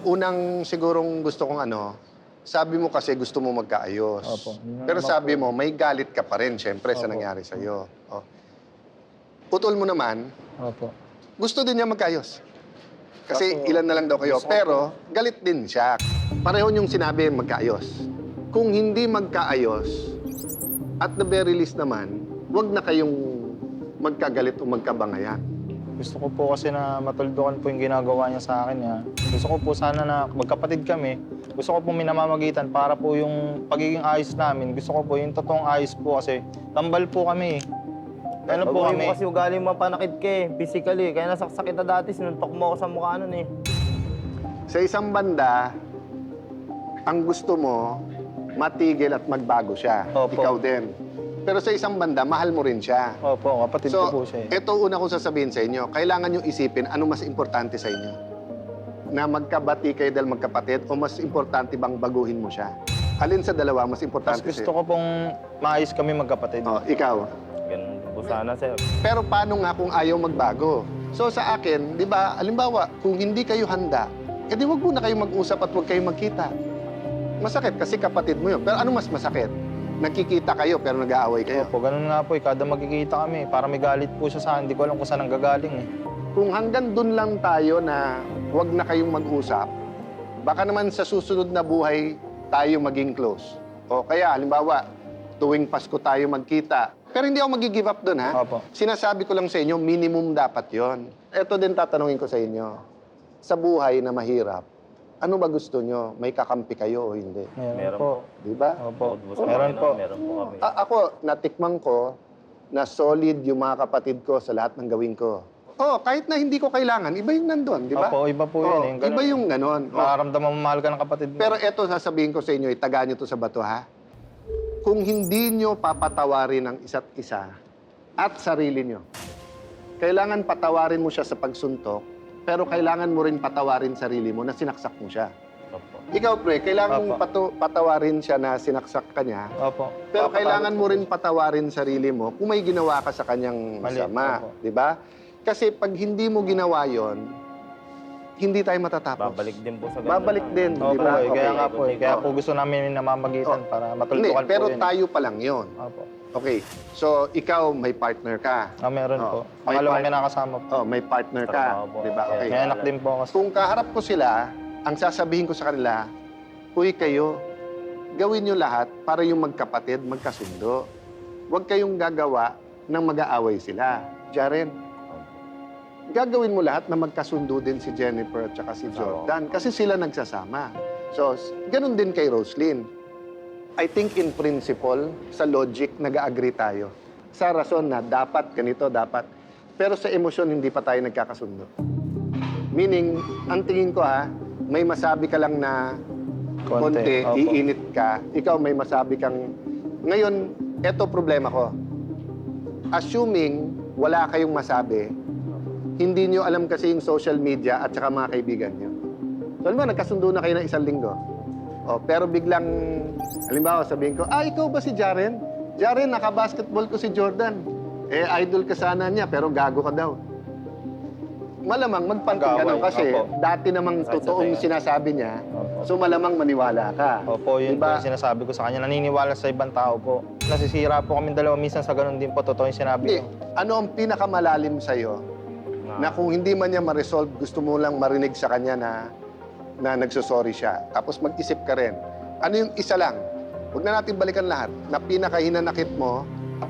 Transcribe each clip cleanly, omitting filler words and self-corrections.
unang sigurong gusto kong sabi mo kasi gusto mo magkaayos. Opo. Pero sabi mo, may galit ka pa rin, syempre, sa Opo. nangyari sa'yo. Oh. Utol mo naman, Opo. gusto din niya magkaayos. Kasi Kaso, ilan na lang daw kayo. gusto ko Pero galit din siya. Pareho niyong sinabi magkaayos. Kung hindi magkaayos, at the very least naman, wag na kayong magkagalit o magkabangayan. Gusto ko po kasi na matuldukan po yung ginagawa niya sa akin. Ya. Gusto ko po sana na magkapatid kami. Gusto ko po minamamagitan para po yung pagiging ayos namin. Gusto ko po yung totoong ayos po kasi tambal po kami. Ano po Baguhin kami? mo kasi ugali mo panakit ka physically. Kaya nasaksak kita dati, sinuntok mo ako sa mukha nun eh. Sa isang banda, ang gusto mo, matigil at magbago siya. Opo. Ikaw din. Pero sa isang banda, mahal mo rin siya. Opo, kapatid ko po siya. ito una kong sasabihin sa inyo, kailangan nyo isipin ano mas importante sa inyo. Na magkabati kayo dahil magkapatid o mas importante bang baguhin mo siya? Alin sa dalawa mas Mas importante gusto ko pong maayos kami magkapatid. Oh, ikaw. Ganun po sana, sir. Pero paano nga kung ayaw magbago? So sa akin, di ba, alimbawa, kung hindi kayo handa, edi wag muna kayo mag-usap at wag kayo magkita. Masakit kasi kapatid mo yun. Pero ano mas masakit? Nakikita kayo pero nag-aaway kayo. Opo, ganun nga po. Kada magkikita kami, para may galit po siya sa akin. Hindi ko alam kung saan nanggagaling eh. Kung hanggang dun lang tayo na wag na kayong mag-usap, baka naman sa susunod na buhay tayo maging close. O kaya, halimbawa, tuwing Pasko tayo magkita. Pero hindi ako mag-give up dun, ha? Opo. Sinasabi ko lang sa inyo, minimum dapat yon. Ito din tatanungin ko sa inyo. Sa buhay na mahirap, ano ba gusto nyo? May kakampi kayo o hindi? Meron po. Di ba? Opo. Bukod sa Meron akin, po. Meron po kami. Ako, natikman ko na solid yung mga kapatid ko sa lahat ng gawin ko. Oh, kahit na hindi ko kailangan, iba yung nandun, di ba? Opo, iba po Oh, yun. Ganun. iba yung ganon. Oh. Makaramdaman mo mahal ka ng kapatid mo. Pero eto, sasabihin ko sa inyo, itaga nyo to sa bato, ha? Kung hindi nyo papatawarin ang isa't isa at sarili nyo, kailangan patawarin mo siya sa pagsuntok, pero kailangan mo rin patawarin sarili mo na sinaksak mo siya. Opo. Ikaw, pre, kailangan mong Opo. patawarin siya na sinaksak ka niya, Opo. pero kailangan mo rin patawarin sarili mo kung may ginawa ka sa kanyang Mali, masama. opo. Di ba? Kasi pag hindi mo ginawa yon, hindi tayo matatapos. Babalik din po sa ganun. Babalik din, di Opo, ba? eh, kaya nga po. Okay. Kaya po gusto namin namamagitan para Hindi, matuldukan pero po yun. tayo pa lang yon. Opo. Okay, so ikaw may partner ka. Meron Oh, po. may Pangalawang part- kinakasama po. Oh, may partner ka, Trabaho po. di ba? Okay. May anak din po kasi. Kung kaharap ko sila, ang sasabihin ko sa kanila, huy kayo, gawin nyo lahat para yung magkapatid, magkasundo. Huwag kayong gagawa ng mag-aaway sila. Jaren, gagawin mo lahat na magkasundo din si Jennifer at saka si Jordan kasi sila nagsasama. So, ganun din kay Roslyn. I think in principle, sa logic, nag-agree tayo. Sa rason na dapat, ganito, dapat. Pero sa emosyon, hindi pa tayo nagkakasundo. Meaning, ang tingin ko may masabi ka lang na konti, Opo. iinit ka. Ikaw may masabi kang... Ngayon, eto problema ko. Assuming wala kayong masabi, hindi nyo alam kasi yung social media at saka mga kaibigan nyo. So, alam mo, nagkasundo na kayo ng 1 linggo. O, pero biglang, halimbawa, sabihin ko, ikaw ba si Jaren? Jaren, nakabasketball ko si Jordan. Eh, idol ka sana niya, pero gago ka daw. Malamang magpanting ka Mag-away, daw kasi opo. dati namang totoong sinasabi niya, Opo. so malamang maniwala ka. Opo, yun Diba? po yung sinasabi ko sa kanya. Naniniwala sa ibang tao po. Nasisira po kami dalawa minsan sa ganun din po. Totoo yung sinabi Hindi, ko. ano ang pinakamalalim sa'yo na kung hindi man niya ma-resolve, gusto mo lang marinig sa kanya na nagsosorry siya. Tapos mag-isip ka rin. Ano yung isa lang? Huwag na natin balikan lahat. Na pinakahinanakit mo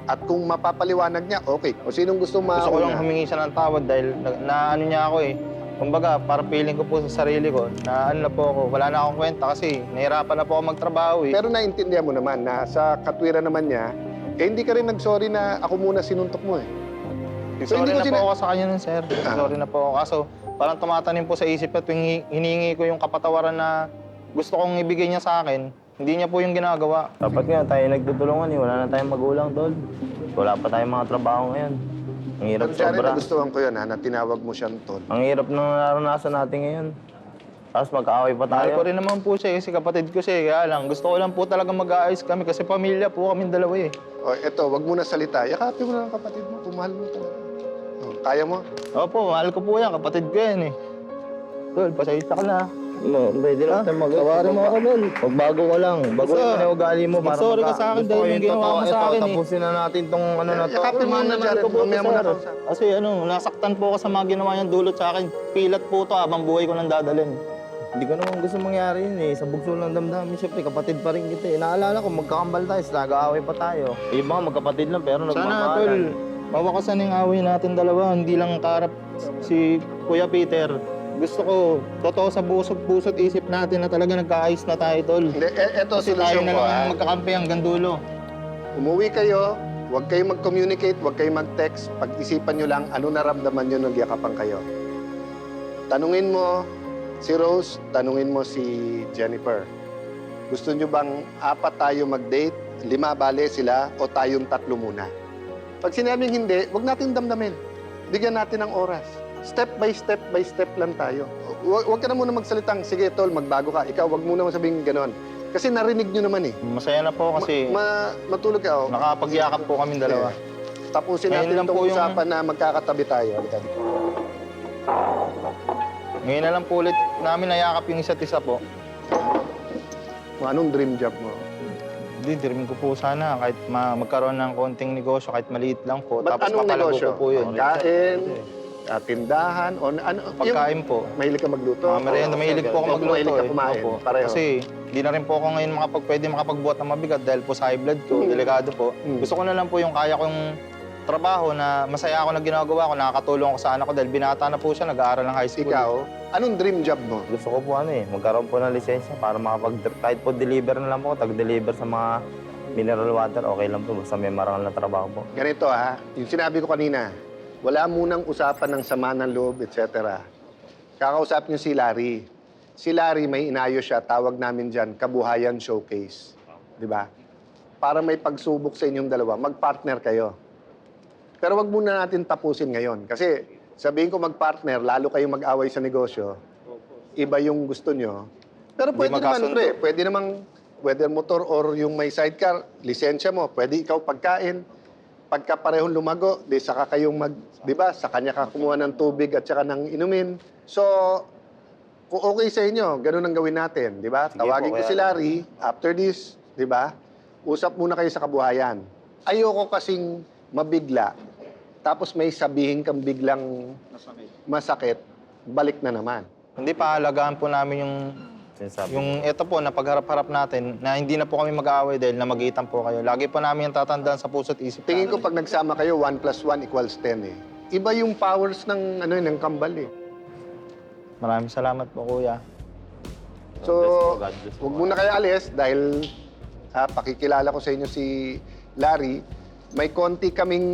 at kung mapapaliwanag niya, okay. O sinong gusto Gusto ko lang mauna? humingi siya ng tawad dahil na ano niya ako eh. Kumbaga, parang feeling ko po sa sarili ko na ano na po ako, wala na akong kwenta kasi nahirapan na po ako magtrabaho eh. Pero naintindihan mo naman na sa katwiran naman niya, hindi ka rin nag-sorry na ako muna sinuntok mo eh. So, Sorry hindi ko na po ako sa kanya nun, sir. Sorry na po ako. Kaso parang tumatanim po sa isip ko tuwing hiningi ko yung kapatawaran na gusto kong ibigay niya sa akin, hindi niya po yung ginagawa. Dapat nga tayo nagtutulungan eh. Wala na tayong magulang, tol. Wala pa tayong mga trabaho ngayon. Ang hirap Pero Jared, sobra. nagustuhan ko yun na tinawag mo siyang tol. Ang hirap ng naranasan natin ngayon. Tapos magkaaway pa Mahal tayo. ko rin naman po siya kasi kapatid ko siya. Kaya lang, gusto ko lang po talaga mag-aayos kami kasi pamilya po kami dalawa eh. O, eto, wag mo na salita. Yakapin mo na ang kapatid mo. Pumahal mo talaga. O, kaya mo? Opo, mahal ko po yan. Kapatid ko yan eh. Tol, pasayos ka na. Pwede lang tayo Tawarin mo ako, Tol. Magbago ka lang. Baguhin mo na yung ugali mo. para Mag-sorry ka sa akin gusto dahil ko yung ginawa mo sa akin, eh. Tapusin na natin tong ano na to. Yakapin mo na, Jared. Mamaya mo na kausap. Kasi nasaktan po ako sa mga ginawa niyang dulot sa akin. Pilat po to habang buhay ko nang dadalhin. Hindi ko naman gusto mangyari yun eh. Sa bugso ng damdamin, siyempre kapatid pa rin kita eh. Naalala ko, magkakambal tayo, nag-aaway pa tayo. Yung mga magkapatid lang pero Sana, Tol, nagmamahalan. mawakasan yung away natin dalawa. Hindi lang karap si Kuya Peter. Gusto ko, totoo sa pusot isip natin na talaga nagkaayos na tayo, Tol. Hindi, eto Kasi tayo solusyon na ko, lang ha? ang magkakampi hanggang dulo. Umuwi kayo, huwag kayong mag-communicate, huwag kayong mag-text. Pag-isipan nyo lang ano naramdaman nyo nung yakapan kayo. Tanungin mo si Rose, tanungin mo si Jennifer. Gusto nyo bang 4 tayo mag-date, 5 bale sila, o tayong 3 muna? Pag sinabing hindi, huwag natin damdamin. Bigyan natin ng oras. Step by step lang tayo. Huwag ka na muna magsalitang, sige tol, magbago ka. Ikaw, huwag muna masabing ganon. Kasi narinig nyo naman eh. Masaya na po kasi Matulog ka, oh. nakapagyakap po kami dalawa. Tapusin Ngayon natin lang itong po yung- usapan na magkakatabi tayo. Halika dito. Ngayon na lang po ulit namin nayakap yung isa't isa po. Anong dream job mo? Hindi, dream ko po sana kahit magkaroon ng konting negosyo, kahit maliit lang po. Ba't Tapos anong mapalago negosyo? ko po yun. Pagkain, tindahan, o ano? Pagkain po. Mahilig ka magluto? Mga merienda, mahilig po ako O magluto mahilig ka kumain? Opo. Pareho. Kasi hindi na rin po ako ngayon pwede makapagbuhat ng mabigat dahil po sa high blood ko, delikado po. Gusto ko na lang po yung kaya kong trabaho na masaya ako na ginagawa ko, nakakatulong ako sa anak ko dahil binata na po siya, nag-aaral ng high school. Ikaw, anong dream job mo? Gusto ko po magkaroon po ng lisensya para kahit po deliver na lang po, tag-deliver sa mga mineral water, okay lang po, basta may marangal na trabaho po. Ganito ha, yung sinabi ko kanina, wala munang usapan ng sama ng loob, etc. Kakausap niyo si Larry. Si Larry, may inayo siya, tawag namin dyan, Kabuhayan Showcase. Di ba? Para may pagsubok sa inyong dalawa, mag-partner kayo. Pero wag muna natin tapusin ngayon. Kasi sabihin ko mag-partner, lalo kayong mag-away sa negosyo, iba yung gusto nyo. Pero pwede naman, magkasundo. pre, pwede namang whether motor or yung may sidecar, lisensya mo, pwede ikaw pagkain. Pagka parehong lumago, di saka kayong di ba, sa kanya ka kumuha ng tubig at saka ng inumin. So, kung okay sa inyo, ganun ang gawin natin, di ba? Sige Tawagin po, ko kaya- si Larry, after this, di ba? Usap muna kayo sa kabuhayan. Ayoko kasing mabigla, tapos may sabihin kang biglang masakit, balik na naman. Hindi pa halagaan po namin Sinasabi. yung ito po na pagharap-harap natin na hindi na po kami mag-aaway dahil namagitan po kayo. Lagi po namin yung tatandaan sa puso't isip Tingin ko namin. pag nagsama kayo, 1 + 1 = 10 eh. Iba yung powers ng ng kambal eh. Maraming salamat po, Kuya. So, God bless po. huwag muna kayo alis dahil pakikilala ko sa inyo si Larry. May konti kaming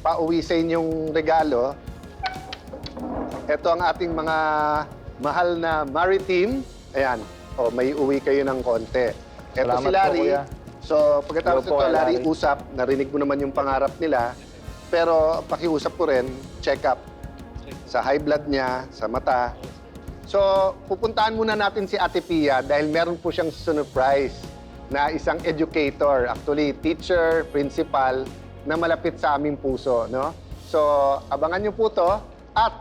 pauwi sa inyong regalo. Ito ang ating mga mahal na Maritime. Ayan. O, may uwi kayo ng konti. Ito Salamat si Larry. po, Kuya. So, pagkatapos Hello po, ito, Larry, Larry. usap. Narinig mo naman yung pangarap nila. Pero pakiusap ko rin, check up. Sa high blood niya, sa mata. So, pupuntahan muna natin si Ate Pia dahil meron po siyang surprise na isang educator, actually teacher, principal, na malapit sa aming puso, no? So, abangan niyo po to. At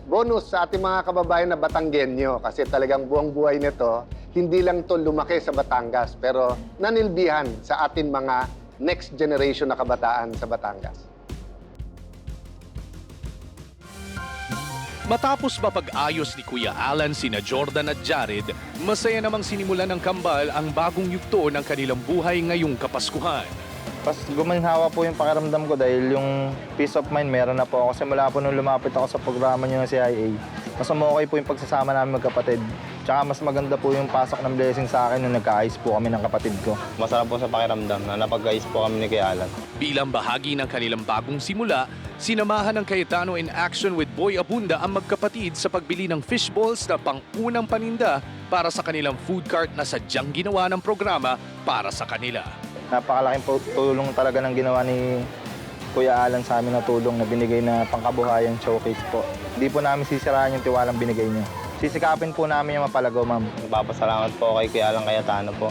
bonus sa ating mga kababayan na Batanggenyo kasi talagang buong buhay nito, hindi lang to lumaki sa Batangas, pero nanilbihan sa atin mga next generation na kabataan sa Batangas. Matapos mapag-ayos ni Kuya Alan sina Jordan at Jared, masaya namang sinimulan ng kambal ang bagong yugto ng kanilang buhay ngayong Kapaskuhan. Mas gumanhawa po yung pakiramdam ko dahil yung peace of mind meron na po ako. Kasi mula po nung lumapit ako sa programa niyo ng CIA, mas umokay po yung pagsasama namin magkapatid. Tsaka mas maganda po yung pasok ng blessing sa akin nung nagka-ayos po kami ng kapatid ko. Masarap po sa pakiramdam na napag-ayos po kami ni Kuya Alan. Bilang bahagi ng kanilang bagong simula, sinamahan ng Cayetano in Action with Boy Abunda ang magkapatid sa pagbili ng fishballs na pang-unang paninda para sa kanilang food cart na sadyang ginawa ng programa para sa kanila. Napakalaking tulong talaga ng ginawa ni Kuya Alan sa amin na tulong na binigay na pangkabuhayan showcase po. Hindi po namin sisiraan yung tiwalang binigay niya. Sisikapin po namin yung mapalago, ma'am. Nagpapasalamat po kay Kuya Alan Cayetano po.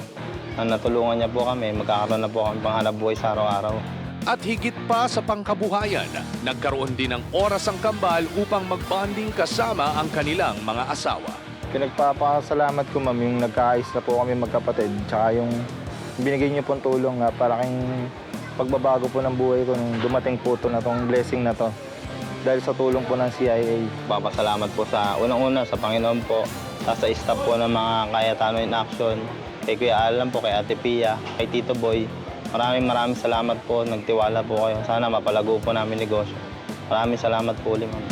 Na natulungan niya po kami, magkakaroon na po kami panghanap buhay sa araw-araw. At higit pa sa pangkabuhayan, nagkaroon din ng oras ang kambal upang magbanding kasama ang kanilang mga asawa. Pinagpapasalamat ko, ma'am, yung nagkaayos na po kami magkapatid. Tsaka yung binigay niyo pong tulong nga, paraking pagbabago po ng buhay ko nung dumating po ito na tong blessing na to. Dahil sa tulong po ng CIA. Papasalamat po sa unang-una sa Panginoon po, sa staff po ng mga Cayetano in Action, kay Kuya Alan po, kay Ate Pia, kay Tito Boy. Maraming salamat po, nagtiwala po kayo. Sana mapalago po namin negosyo. Maraming salamat po ulit, ma'am.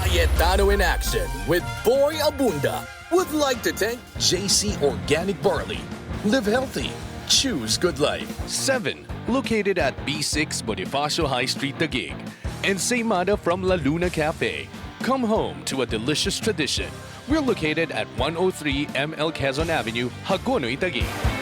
Cayetano in Action with Boy Abunda would like to thank JC Organic Barley. Live healthy. Choose good life. 7. Located at B6 Bonifacio High Street, Taguig. And Seymada from La Luna Cafe. Come home to a delicious tradition. We're located at 103 ML Quezon Avenue, Hagonoy, Taguig.